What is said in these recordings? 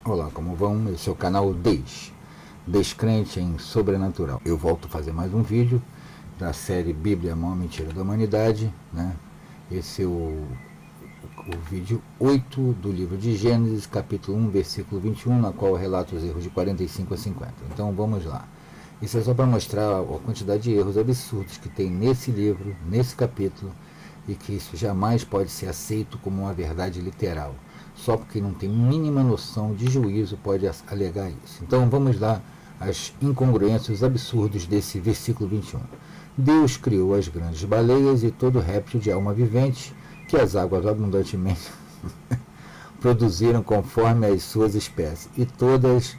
Olá, como vão? Esse é o canal Descrente em Sobrenatural. Eu volto a fazer mais um vídeo da série Bíblia, a maior mentira da humanidade, né? Esse é o vídeo 8 do livro de Gênesis, capítulo 1, versículo 21, na qual eu relato os erros de 45 a 50. Então vamos lá. Isso é só para mostrar a quantidade de erros absurdos que tem nesse livro, nesse capítulo, e que isso jamais pode ser aceito como uma verdade literal. Só porque não tem mínima noção de juízo pode alegar isso. Então vamos lá às incongruências, os absurdos desse versículo 21. Deus criou as grandes baleias e todo réptil de alma vivente que as águas abundantemente produziram conforme as suas espécies, e todas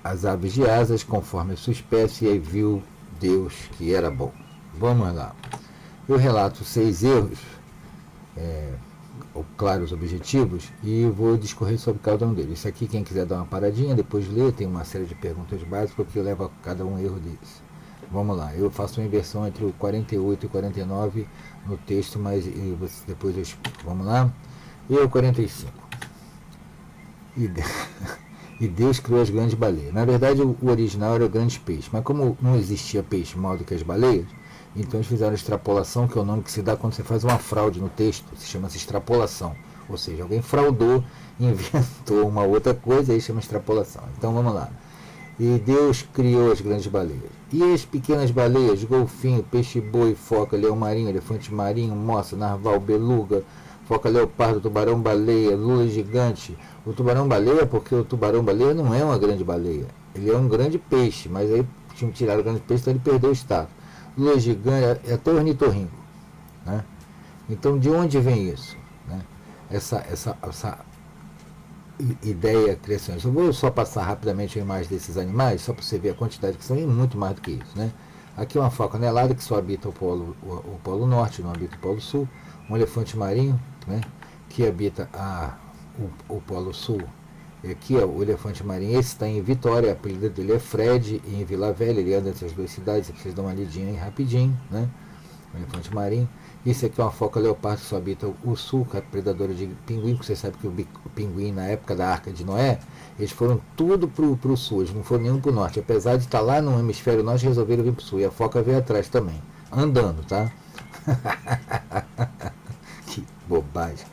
as aves de asas conforme a sua espécie, e aí viu Deus que era bom. Vamos lá. Eu relato 6 erros, claros objetivos, e vou discorrer sobre cada um deles. Isso aqui, quem quiser dar uma paradinha, depois ler, tem uma série de perguntas básicas que leva a cada um erro deles. Vamos lá, eu faço uma inversão entre o 48 e 49 no texto, mas depois eu explico. Vamos lá? E o 45. E Deus criou as grandes baleias. Na verdade, o original era grandes peixes, mas como não existia peixe maior do que as baleias, então eles fizeram extrapolação, que é o nome que se dá quando você faz uma fraude no texto, se chama-se extrapolação. Ou seja, alguém fraudou, inventou uma outra coisa, aí chama extrapolação. Então vamos lá. E Deus criou as grandes baleias. E as pequenas baleias, golfinho, peixe-boi, foca, leão marinho, elefante marinho, moça, narval, beluga, foca leopardo, tubarão-baleia, lula gigante. O tubarão-baleia, porque o tubarão-baleia não é uma grande baleia. Ele é um grande peixe, mas aí tinham tirado o grande peixe, então ele perdeu o status. Lula gigante é até ornitorrinco, né? Então de onde vem isso, né? Essa ideia criacionista. Eu vou só passar rapidamente a imagem desses animais, só para você ver a quantidade que são, e muito mais do que isso, né? Aqui uma foca anelada que só habita o polo norte, não habita o polo sul. Um elefante marinho, né, que habita o polo sul. E aqui o elefante marinho, esse está em Vitória, a apelido dele é Fred, e em Vila Velha, ele anda entre as duas cidades, vocês dão uma lidinha aí rapidinho, né? O elefante marinho. Esse aqui é uma foca leopardo que só habita o sul, que é predadora de pinguim, porque você sabe que o pinguim, na época da Arca de Noé, eles foram tudo para o sul, eles não foram nenhum para o norte. Apesar de estar lá no hemisfério norte, resolveram vir para o sul. E a foca veio atrás também, andando, tá? Que bobagem.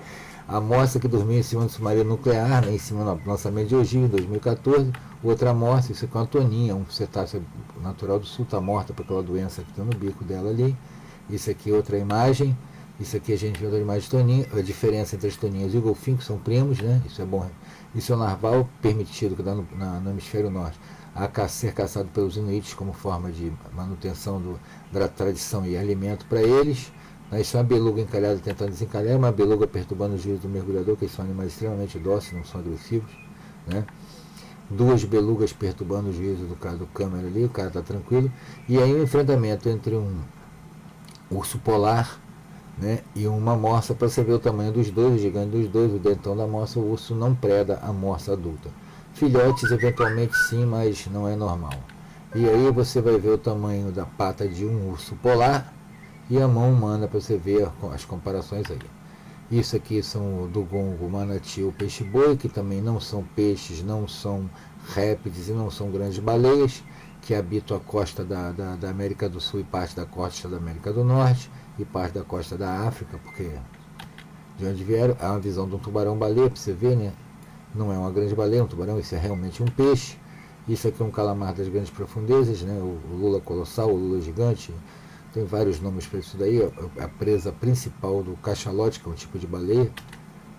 A amostra que dormiu em cima do submarino nuclear, né, em cima do lançamento de ogiva em 2014. Outra amostra, isso aqui é uma toninha, um cetáceo natural do sul, está morta por aquela doença que está no bico dela ali. Isso aqui é outra imagem. Isso aqui a gente viu a imagem de toninha, a diferença entre as toninhas e o golfinho, que são primos, né? Isso é bom. Isso é o narval permitido, que dá no hemisfério norte, a ser caçado pelos inuites como forma de manutenção da tradição e alimento para eles. Isso é uma beluga encalhada tentando desencalhar, uma beluga perturbando o juízo do mergulhador, que eles são animais extremamente dóceis, não são agressivos, né? Duas belugas perturbando o juízo do câmera ali, o cara está tranquilo. E aí um enfrentamento entre um urso polar, né, e uma morsa, para você ver o tamanho dos dois, o gigante dos dois, o dentão da morsa. O urso não preda a morsa adulta. Filhotes eventualmente sim, mas não é normal. E aí você vai ver o tamanho da pata de um urso polar e a mão humana, para você ver as comparações aí. Isso aqui são o dugongo, o manati, o peixe-boi, que também não são peixes, não são répteis e não são grandes baleias, que habitam a costa da América do Sul e parte da costa da América do Norte e parte da costa da África, porque de onde vieram, há uma visão de um tubarão-baleia, para você ver, né? Não é uma grande baleia, um tubarão, isso é realmente um peixe. Isso aqui é um calamar das grandes profundezas, né? O lula colossal, o lula gigante, tem vários nomes para isso daí. A presa principal do cachalote, que é um tipo de baleia,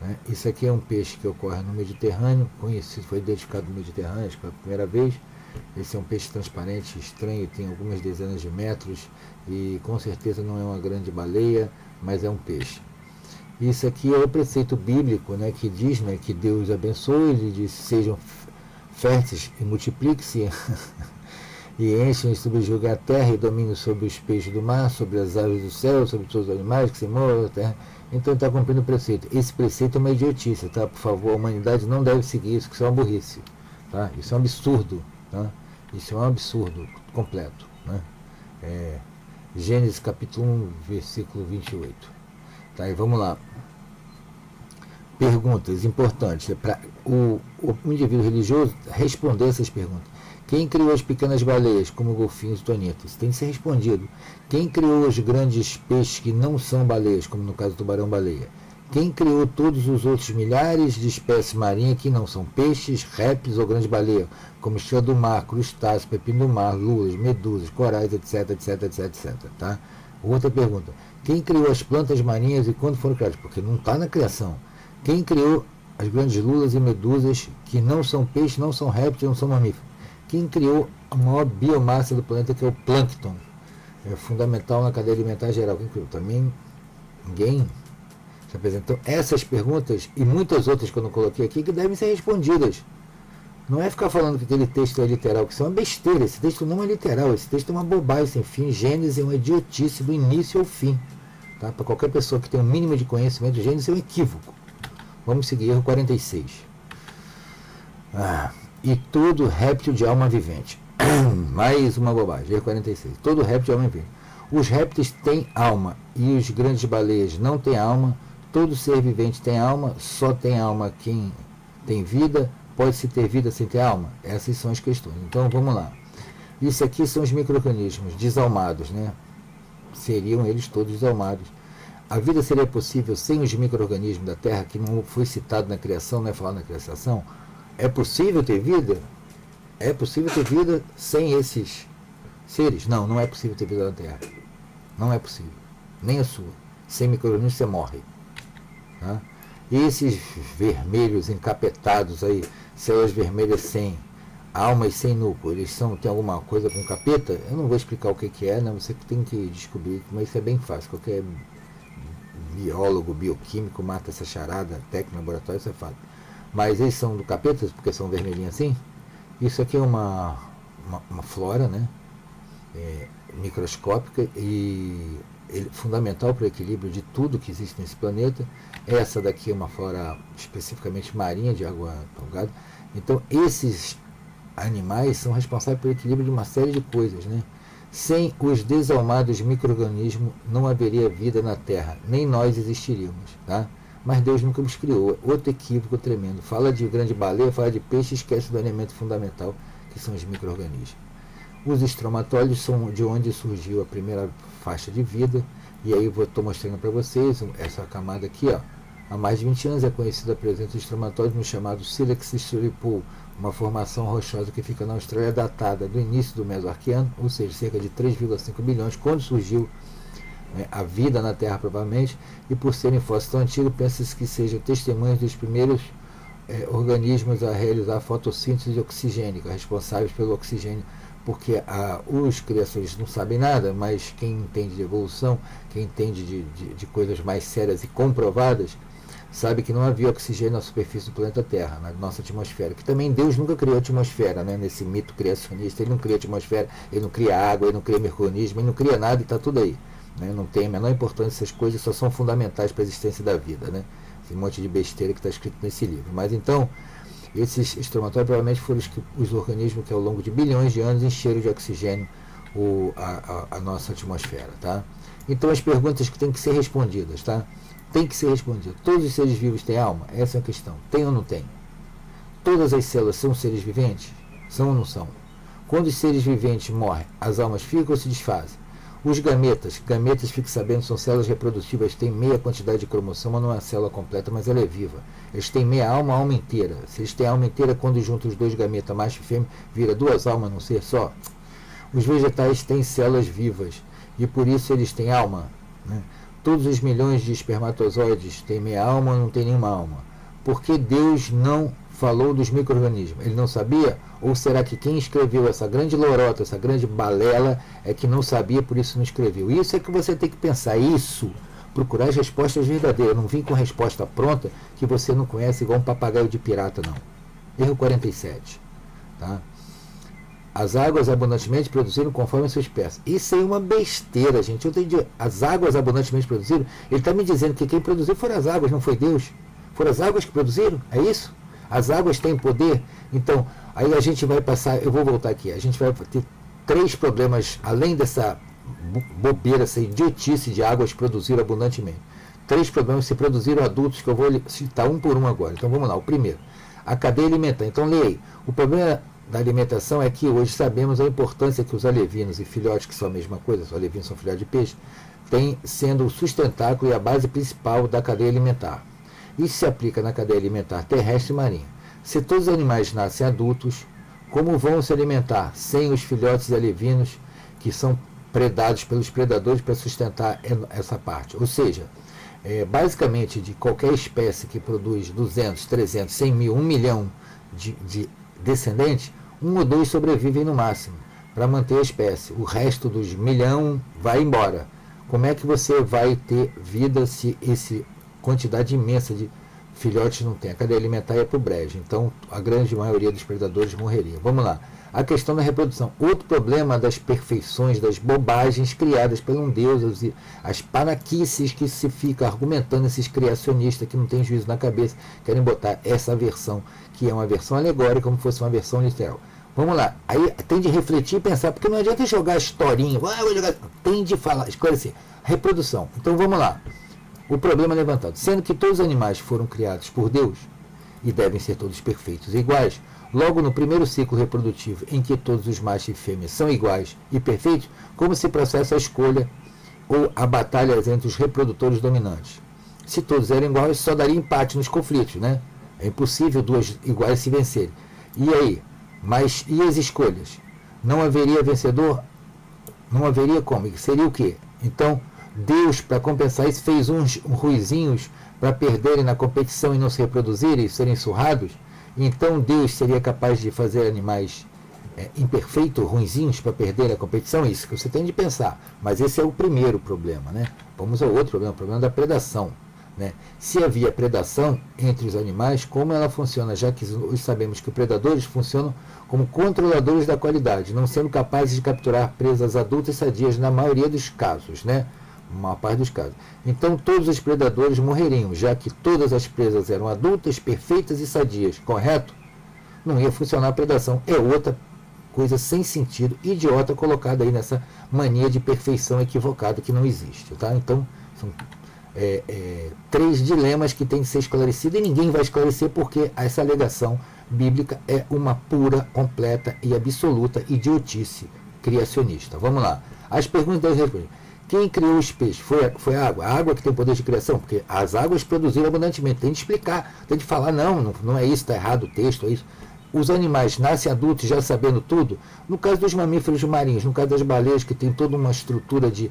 né? Isso aqui é um peixe que ocorre no Mediterrâneo, conhecido, foi identificado no Mediterrâneo pela primeira vez. Esse é um peixe transparente, estranho, tem algumas dezenas de metros e com certeza não é uma grande baleia, mas é um peixe. Isso aqui é o preceito bíblico, né, que diz, né, que Deus abençoe, ele diz: sejam férteis e multipliquem-se e enchem e subjuguem a terra e dominem sobre os peixes do mar, sobre as aves do céu, sobre todos os animais que se movam na terra. Então está cumprindo o preceito. Esse preceito é uma idiotice, tá? Por favor, a humanidade não deve seguir isso, que isso é uma burrice, tá? Isso é um absurdo, tá? Isso é um absurdo completo, né? Gênesis capítulo 1, versículo 28. Tá, e vamos lá. Perguntas importantes. É para o indivíduo religioso responder essas perguntas. Quem criou as pequenas baleias, como golfinhos e tonitos? Tem que ser respondido. Quem criou os grandes peixes que não são baleias, como no caso do tubarão-baleia? Quem criou todos os outros milhares de espécies marinhas que não são peixes, répteis ou grandes baleias, como estrela do mar, crustáceos, pepino do mar, lulas, medusas, corais, etc, etc, etc, etc. Tá? Outra pergunta. Quem criou as plantas marinhas e quando foram criadas? Porque não está na criação. Quem criou as grandes lulas e medusas que não são peixes, não são répteis, não são mamíferos? Quem criou a maior biomassa do planeta, que é o plâncton? É fundamental na cadeia alimentar geral. Quem criou? Também ninguém. Então, essas perguntas e muitas outras que eu não coloquei aqui que devem ser respondidas. Não é ficar falando que aquele texto é literal, que isso é uma besteira. Esse texto não é literal, esse texto é uma bobagem sem fim. Gênesis é uma idiotice do início ao fim. Tá? Para qualquer pessoa que tem um mínimo de conhecimento, Gênesis é um equívoco. Vamos seguir, erro 46. E todo réptil de alma vivente. Mais uma bobagem, erro 46. Todo réptil de alma vivente. Os répteis têm alma e os grandes baleias não têm alma. Todo ser vivente tem alma, só tem alma quem tem vida. Pode-se ter vida sem ter alma? Essas são as questões. Então vamos lá. Isso aqui são os micro-organismos desalmados, né? Seriam eles todos desalmados. A vida seria possível sem os micro-organismos da Terra, que não foi citado na criação, não é falado na criação? É possível ter vida? É possível ter vida sem esses seres? Não, não é possível ter vida na Terra. Não é possível. Nem a sua. Sem micro-organismos você morre. Tá? E esses vermelhos encapetados aí, células vermelhas sem alma e sem núcleo, eles têm alguma coisa com capeta? Eu não vou explicar o que é, não, você tem que descobrir, mas isso é bem fácil. Qualquer biólogo, bioquímico mata essa charada, técnico, laboratório, você fala. Mas eles são do capeta, porque são vermelhinhos assim? Isso aqui é uma flora, né? Microscópica e fundamental para o equilíbrio de tudo que existe nesse planeta. Essa daqui é uma flora especificamente marinha, de água salgada. Então, esses animais são responsáveis pelo equilíbrio de uma série de coisas, né? Sem os desalmados micro-organismos não haveria vida na Terra, nem nós existiríamos, tá? Mas Deus nunca nos criou. Outro equívoco tremendo. Fala de grande baleia, fala de peixe, esquece do elemento fundamental, que são os micro-organismos. Os estromatólidos são de onde surgiu a primeira faixa de vida. E aí eu estou mostrando para vocês essa camada aqui, ó. Há mais de 20 anos é conhecida a presença de estromatóides no chamado Silex Pool, uma formação rochosa que fica na Austrália, datada do início do Mesoarqueano, ou seja, cerca de 3,5 bilhões, quando surgiu a vida na Terra, provavelmente, e por serem fósseis tão antigos, pensa-se que sejam testemunhas dos primeiros organismos a realizar a fotossíntese oxigênica, responsáveis pelo oxigênio, porque os criações não sabem nada, mas quem entende de evolução, quem entende de coisas mais sérias e comprovadas, sabe que não havia oxigênio na superfície do planeta Terra, na nossa atmosfera, que também Deus nunca criou a atmosfera, né? Nesse mito criacionista, ele não cria atmosfera, ele não cria água, ele não cria micro-organismo, ele não cria nada e está tudo aí. Né? Não tem a menor importância, essas coisas só são fundamentais para a existência da vida, né? Esse monte de besteira que está escrito nesse livro. Mas então, esses estromatóides provavelmente foram os organismos que ao longo de bilhões de anos encheram de oxigênio a nossa atmosfera, tá? Então as perguntas que têm que ser respondidas, tá? Tem que ser respondidas. Todos os seres vivos têm alma? Essa é a questão. Tem ou não tem? Todas as células são seres viventes? São ou não são? Quando os seres viventes morrem, as almas ficam ou se desfazem? Os gametas, fique sabendo, são células reprodutivas, têm meia quantidade de cromossomo, não é uma célula completa, mas ela é viva. Eles têm meia alma, alma inteira. Se eles têm alma inteira, quando juntam os dois gametas, macho e fêmea, vira duas almas num ser só. Os vegetais têm células vivas e por isso eles têm alma, né? Todos os milhões de espermatozoides têm meia alma ou não têm nenhuma alma? Por que Deus não falou dos micro-organismos? Ele não sabia? Ou será que quem escreveu essa grande lorota, essa grande balela, é que não sabia, por isso não escreveu? Isso é que você tem que pensar, isso, procurar as respostas verdadeiras, não vir com resposta pronta que você não conhece igual um papagaio de pirata, não. Erro 47. Tá? As águas abundantemente produziram conforme a sua espécie. Isso é uma besteira, gente. Eu entendi. As águas abundantemente produziram. Ele está me dizendo que quem produziu foram as águas, não foi Deus. Foram as águas que produziram? É isso? As águas têm poder? Então, aí a gente vai passar, eu vou voltar aqui, a gente vai ter 3 problemas, além dessa bobeira, essa idiotice de águas produziram abundantemente. 3 problemas se produziram adultos, que eu vou citar um por um agora. Então vamos lá, o primeiro, a cadeia alimentar. Então leia aí. O problema da alimentação é que hoje sabemos a importância que os alevinos e filhotes, que são a mesma coisa, os alevinos são filhotes de peixe, têm sendo o sustentáculo e a base principal da cadeia alimentar. Isso se aplica na cadeia alimentar terrestre e marinha. Se todos os animais nascem adultos, como vão se alimentar sem os filhotes e alevinos que são predados pelos predadores para sustentar essa parte? Ou seja, basicamente de qualquer espécie que produz 200, 300, 100 mil, 1 milhão de descendentes, 1 ou 2 sobrevivem no máximo para manter a espécie. O resto dos milhão vai embora. Como é que você vai ter vida se essa quantidade imensa de filhotes não tem? A cadeia alimentar ia para o brejo. Então, a grande maioria dos predadores morreria. Vamos lá. A questão da reprodução. Outro problema das perfeições, das bobagens criadas por um Deus, as panaquices que se fica argumentando, esses criacionistas que não têm juízo na cabeça, querem botar essa versão, que é uma versão alegórica, como se fosse uma versão literal. Vamos lá. Aí tem de refletir e pensar, porque não adianta jogar historinha, tem de falar, esclarecer. Reprodução. Então vamos lá. O problema levantado. Sendo que todos os animais foram criados por Deus e devem ser todos perfeitos e iguais, logo no primeiro ciclo reprodutivo, em que todos os machos e fêmeas são iguais e perfeitos, como se processa a escolha ou a batalha entre os reprodutores dominantes? Se todos eram iguais, só daria empate nos conflitos, né? É impossível duas iguais se vencerem. E aí? Mas e as escolhas? Não haveria vencedor? Não haveria como? Seria o quê? Então, Deus, para compensar isso, fez uns ruizinhos para perderem na competição e não se reproduzirem, serem surrados. Então Deus seria capaz de fazer animais imperfeitos, ruinzinhos, para perder a competição? Isso que você tem de pensar. Mas esse é o primeiro problema, né? Vamos ao outro problema, o problema da predação, né? Se havia predação entre os animais, como ela funciona? Já que hoje sabemos que os predadores funcionam como controladores da qualidade, não sendo capazes de capturar presas adultas sadias na maioria dos casos, né? Uma parte dos casos. Então todos os predadores morreriam, já que todas as presas eram adultas, perfeitas e sadias, correto? Não ia funcionar a predação. É outra coisa sem sentido, idiota, colocada aí nessa mania de perfeição equivocada que não existe, tá? Então são 3 dilemas que têm que ser esclarecidos e ninguém vai esclarecer porque essa alegação bíblica é uma pura, completa e absoluta idiotice criacionista. Vamos lá. As perguntas das respostas. Quem criou os peixes? Foi a água. A água que tem poder de criação, porque as águas produziram abundantemente. Tem de explicar, tem de falar, não é isso, está errado o texto, é isso. Os animais nascem adultos já sabendo tudo. No caso dos mamíferos marinhos, no caso das baleias, que tem toda uma estrutura de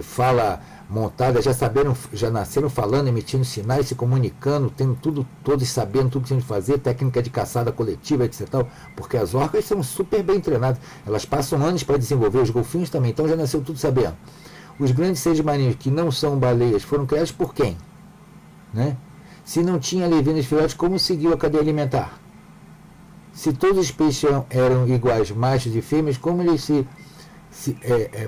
fala montada, já nasceram falando, emitindo sinais, se comunicando, tendo tudo, todos sabendo tudo que tinham de fazer, técnica de caçada coletiva, etc. Porque as orcas são super bem treinadas. Elas passam anos para desenvolver, os golfinhos também, então já nasceu tudo sabendo. Os grandes seres marinhos que não são baleias foram criados por quem? Né? Se não tinha alevinos filhotes, como seguiu a cadeia alimentar? Se todos os peixes eram iguais, machos e fêmeas, como eles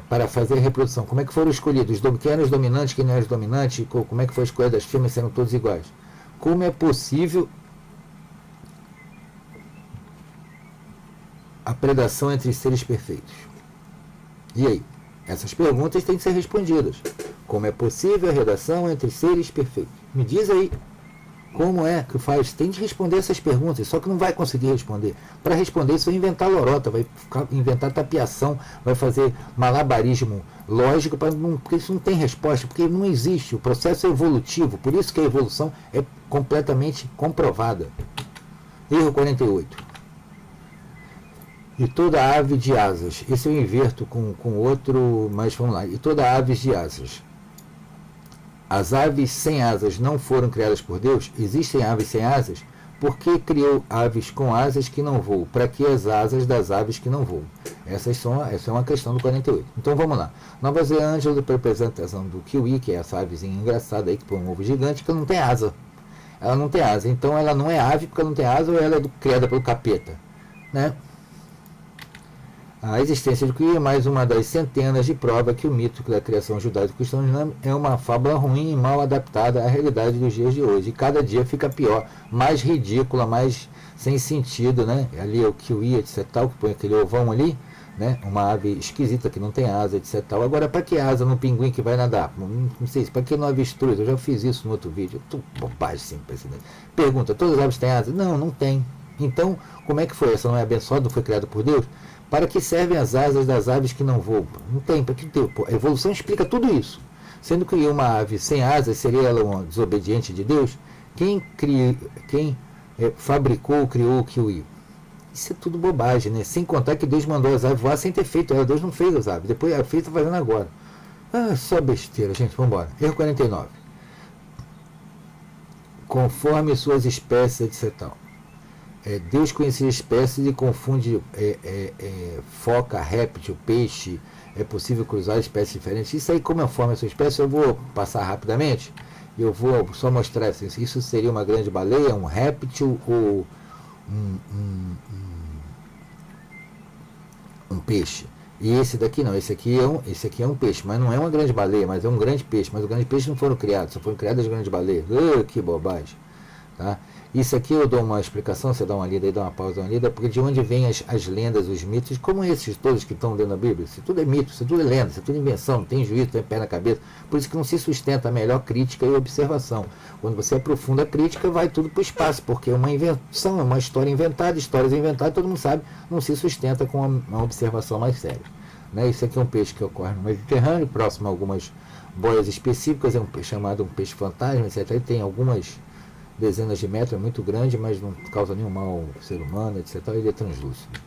para fazer a reprodução, como é que foram escolhidos? Quem eram os dominantes, quem não eram os dominantes? Como é que foi a escolha das fêmeas, sendo todos iguais? Como é possível a predação entre seres perfeitos? E aí? Essas perguntas têm que ser respondidas. Como é possível a redação entre seres perfeitos? Me diz aí. Como é que faz? Tem de responder essas perguntas, só que não vai conseguir responder. Para responder isso vai inventar lorota, vai inventar tapiação, vai fazer malabarismo lógico, porque isso não tem resposta, porque não existe. O processo é evolutivo, por isso que a evolução é completamente comprovada. Erro 48. E toda ave de asas. Esse eu inverto com outro, mas vamos lá. E toda ave de asas. As aves sem asas não foram criadas por Deus? Existem aves sem asas? Por que criou aves com asas que não voam? Para que as asas das aves que não voam? Essa é uma questão do 48. Então vamos lá. Nova Zelândia, a representação do kiwi, que é essa avezinha engraçada aí, que põe um ovo gigante, que não tem asa. Ela não tem asa. Então ela não é ave porque ela não tem asa, ou ela é criada pelo capeta, né? A existência do kiwi é mais uma das centenas de provas que o mito da criação judaico-cristã é uma fábula ruim e mal adaptada à realidade dos dias de hoje. E cada dia fica pior, mais ridícula, mais sem sentido, né? Ali é o kiwi, etc. Tal, que põe aquele ovão ali, né? Uma ave esquisita que não tem asa, etc. Tal. Agora, para que asa no pinguim que vai nadar? Não sei, para que no avestruz? Eu já fiz isso no outro vídeo. Bobagem, sim, presidente. Pergunta, todas as aves têm asa? Não, não tem. Então, como é que foi? Essa não é abençoada, não foi criada por Deus? Para que servem as asas das aves que não voam? Não tem, para que ter? A evolução explica tudo isso. Sendo que uma ave sem asas, seria ela uma desobediente de Deus? Quem fabricou, criou o kiwi? Isso é tudo bobagem, né? Sem contar que Deus mandou as aves voar sem ter feito ela. Deus não fez as aves. Depois a fez, está fazendo agora. Ah, só besteira, gente. Vamos embora. Erro 49. Conforme suas espécies, etc. Tal. Deus conhecia espécies e confunde foca, réptil, peixe. É possível cruzar espécies diferentes. Isso aí, como é forma a sua espécie, eu vou passar rapidamente. Eu vou só mostrar assim, isso seria uma grande baleia, um réptil ou um peixe. E esse daqui não, esse aqui é um peixe, mas não é uma grande baleia, mas é um grande peixe. Mas os grandes peixes não foram criados, só foram criadas as grandes baleias. Que bobagem. Tá? Isso aqui eu dou uma explicação, você dá uma lida aí, dá uma pausa, uma lida, porque de onde vêm as lendas, os mitos, como esses todos que estão dentro da Bíblia? Isso tudo é mito, isso tudo é lenda, isso tudo é invenção, não tem juízo, tem pé na cabeça. Por isso que não se sustenta a melhor crítica e observação. Quando você aprofunda a crítica, vai tudo para o espaço, porque é uma invenção, é uma história inventada, histórias inventadas, todo mundo sabe, não se sustenta com uma observação mais séria. Né? Isso aqui é um peixe que ocorre no Mediterrâneo, próximo a algumas boias específicas, é um peixe chamado um peixe fantasma, etc. Ele tem algumas dezenas de metros, é muito grande, mas não causa nenhum mal ao ser humano, etc. Ele é translúcido.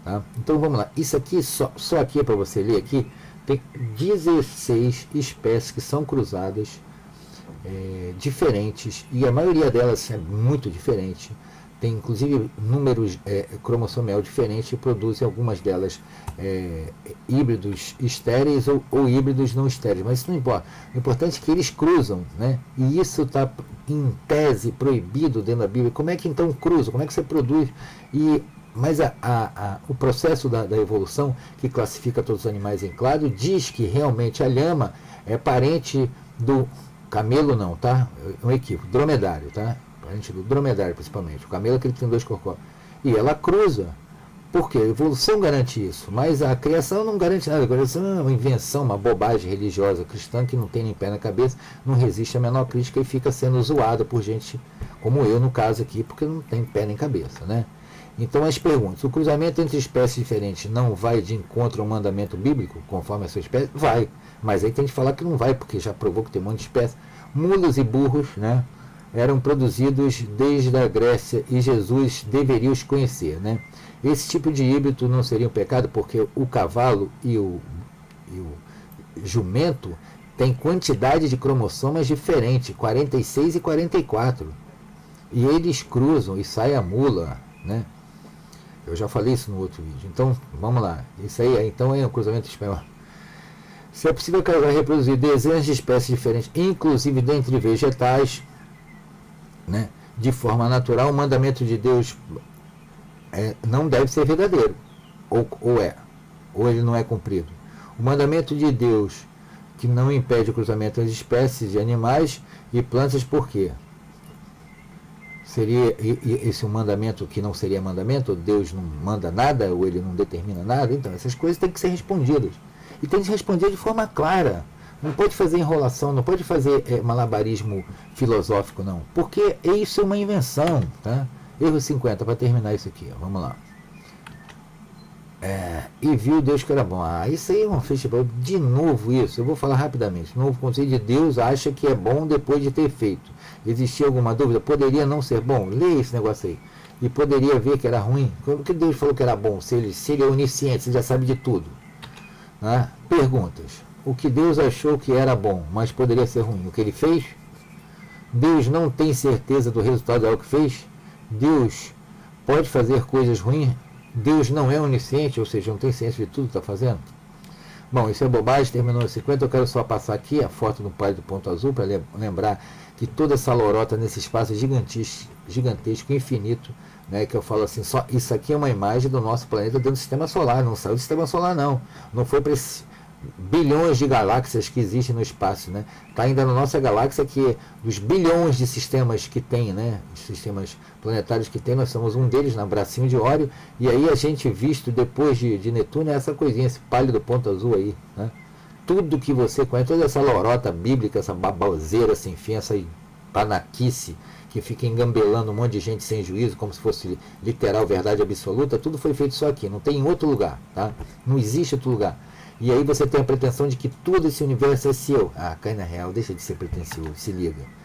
Tá? Então vamos lá. Isso aqui, só aqui para você ler aqui, tem 16 espécies que são cruzadas, diferentes, e a maioria delas é muito diferente. Tem inclusive números cromossomial diferentes e produzem algumas delas híbridos estéreis ou híbridos não estéreis, mas isso não importa. O importante é que eles cruzam, né? E isso está em tese proibido dentro da Bíblia. Como é que então cruza? Como é que você produz? Mas o processo da evolução, que classifica todos os animais em clado, diz que realmente a lhama é parente do camelo, não, tá? É um equívoco, dromedário, tá? Parente do dromedário, principalmente. O camelo é que ele tem 2 corcóides. E ela cruza. Por quê? A evolução garante isso, mas a criação não garante nada. A criação é uma invenção, uma bobagem religiosa cristã que não tem nem pé na cabeça, não resiste à menor crítica e fica sendo zoada por gente como eu, no caso aqui, porque não tem pé nem cabeça, né? Então, as perguntas: o cruzamento entre espécies diferentes não vai de encontro ao mandamento bíblico, conforme a sua espécie? Vai, mas aí tem que falar que não vai, porque já provou que tem um monte de espécies. Mulos e burros, né, eram produzidos desde a Grécia e Jesus deveria os conhecer, né? Esse tipo de híbrido não seria um pecado, porque o cavalo e o jumento têm quantidade de cromossomas diferente, 46 e 44. E eles cruzam e sai a mula, né? Eu já falei isso no outro vídeo. Então, vamos lá. Isso aí, então, é um cruzamento esperma. Se é possível reproduzir dezenas de espécies diferentes, inclusive dentre vegetais, né, de forma natural, o mandamento de Deus não deve ser verdadeiro, ou ele não é cumprido. O mandamento de Deus, que não impede o cruzamento entre espécies de animais e plantas, por quê? Seria esse um mandamento que não seria mandamento? Deus não manda nada, ou ele não determina nada? Então, essas coisas têm que ser respondidas. E tem que responder de forma clara. Não pode fazer enrolação, não pode fazer malabarismo filosófico, não. Porque isso é uma invenção, tá? Erro 50, para terminar isso aqui, ó. Vamos lá. E viu Deus que era bom. Isso aí é um festival. De novo isso, eu vou falar rapidamente. O novo conceito de Deus acha que é bom depois de ter feito. Existia alguma dúvida? Poderia não ser bom? Leia esse negócio aí. E poderia ver que era ruim? Por que Deus falou que era bom? Se ele é onisciente, se ele já sabe de tudo. Né? Perguntas. O que Deus achou que era bom, mas poderia ser ruim? O que ele fez? Deus não tem certeza do resultado de algo que fez? Deus pode fazer coisas ruins? Deus não é onisciente, ou seja, não tem ciência de tudo que está fazendo? Bom, isso é bobagem, terminou em 50. Eu quero só passar aqui a foto do pai do ponto azul para lembrar que toda essa lorota nesse espaço gigantesco, infinito, né, que eu falo assim, isso aqui é uma imagem do nosso planeta dentro do sistema solar, não saiu do sistema solar não foi para esse bilhões de galáxias que existem no espaço, né? Está ainda na nossa galáxia que dos bilhões de sistemas que tem, né? Sistemas planetários que tem, nós somos um deles, na bracinho de Órion, e aí a gente visto depois de Netuno é essa coisinha, esse pálido ponto azul aí, né? Tudo que você conhece, toda essa lorota bíblica, essa baboseira sem fim, essa panaquice que fica engambelando um monte de gente sem juízo, como se fosse literal verdade absoluta, tudo foi feito só aqui, não tem em outro lugar, tá? Não existe outro lugar. E aí você tem a pretensão de que todo esse universo é seu. Ah, cai na real, deixa de ser pretensioso, se liga.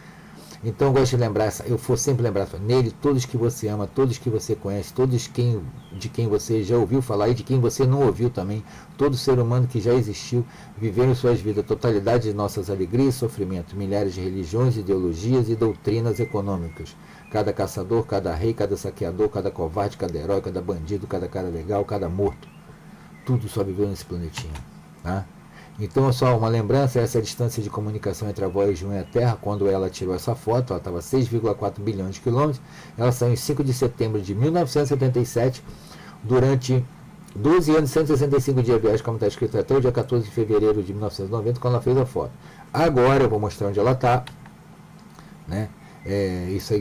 Então eu gosto de lembrar, eu vou sempre lembrar, nele todos que você ama, todos que você conhece, todos de quem você já ouviu falar e de quem você não ouviu também, todo ser humano que já existiu, viveram suas vidas, totalidade de nossas alegrias e sofrimentos, milhares de religiões, ideologias e doutrinas econômicas. Cada caçador, cada rei, cada saqueador, cada covarde, cada herói, cada bandido, cada cara legal, cada morto. Tudo só viveu nesse planetinha. Tá? Então, só uma lembrança, essa é a distância de comunicação entre a Voyager 1 e a Terra, quando ela tirou essa foto, ela estava a 6,4 bilhões de quilômetros, ela saiu em 5 de setembro de 1977, durante 12 anos e 165 dias de viagem, como está escrito, até o dia 14 de fevereiro de 1990, quando ela fez a foto. Agora eu vou mostrar onde ela está, né? Isso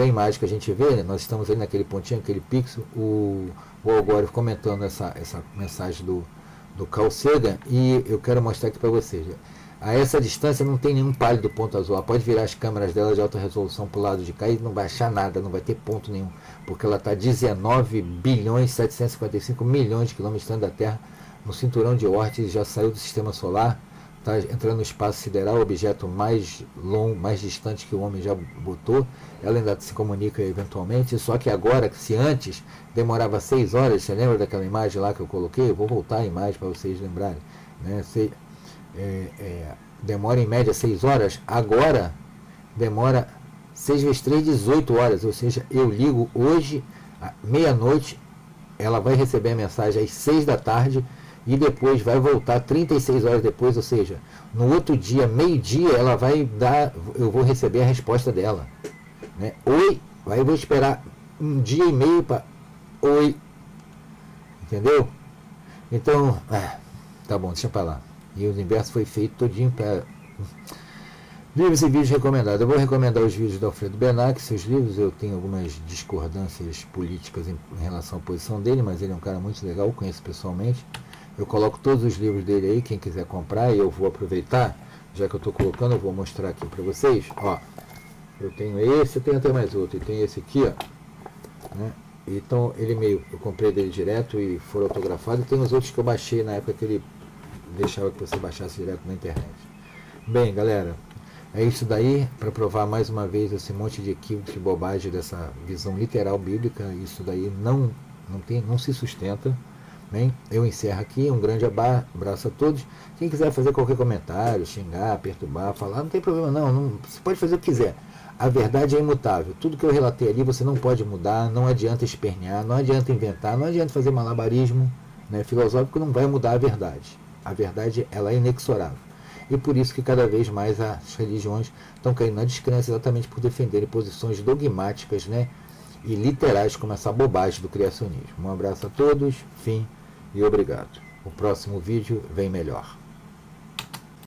é a imagem que a gente vê, né? Nós estamos ali naquele pontinho, aquele pixel, o Algório comentando essa mensagem do Carl Sagan, e eu quero mostrar aqui para vocês. A essa distância não tem nenhum pálido ponto azul. Ela pode virar as câmeras dela de alta resolução para o lado de cá e não vai achar nada, não vai ter ponto nenhum, porque ela está 19 bilhões 755 milhões de quilômetros distante da Terra, no cinturão de Oort, já saiu do sistema solar, está entrando no espaço sideral, o objeto mais longo, mais distante que o homem já botou. Ela ainda se comunica eventualmente, só que agora, se antes demorava 6 horas, você lembra daquela imagem lá que eu coloquei? Eu vou voltar a imagem para vocês lembrarem, né? Demora em média 6 horas, agora demora 6 vezes 3, 18 horas, ou seja, eu ligo hoje, meia-noite, ela vai receber a mensagem às 6 da tarde, e depois vai voltar 36 horas depois, ou seja, no outro dia, meio-dia, ela vai dar, eu vou receber a resposta dela, né? Oi, aí eu vou esperar um dia e meio para oi, entendeu? Então, tá bom, deixa pra lá. E o universo foi feito todinho para livros e vídeos recomendados. Eu vou recomendar os vídeos do Alfredo Benac, seus livros. Eu tenho algumas discordâncias políticas em relação à posição dele, mas ele é um cara muito legal, eu conheço pessoalmente. Eu coloco todos os livros dele aí, quem quiser comprar, e eu vou aproveitar, já que eu estou colocando, eu vou mostrar aqui para vocês. Ó, eu tenho esse, eu tenho até mais outro, e tem esse aqui, ó, né? Então eu comprei dele direto e foram autografados, e tem os outros que eu baixei na época que ele deixava que você baixasse direto na internet. Bem, galera, é isso daí, para provar mais uma vez esse monte de equívocos e bobagem dessa visão literal bíblica. Isso daí não se sustenta. Bem, eu encerro aqui, um grande abraço a todos. Quem quiser fazer qualquer comentário, xingar, perturbar, falar, não tem problema não, você pode fazer o que quiser. A verdade é imutável, tudo que eu relatei ali você não pode mudar, não adianta espernear, não adianta inventar, não adianta fazer malabarismo, né, filosófico, não vai mudar a verdade. A verdade, ela é inexorável. E por isso que cada vez mais as religiões estão caindo na descrença, exatamente por defenderem posições dogmáticas, né, e literais, como essa bobagem do criacionismo. Um abraço a todos, fim e obrigado. O próximo vídeo vem melhor.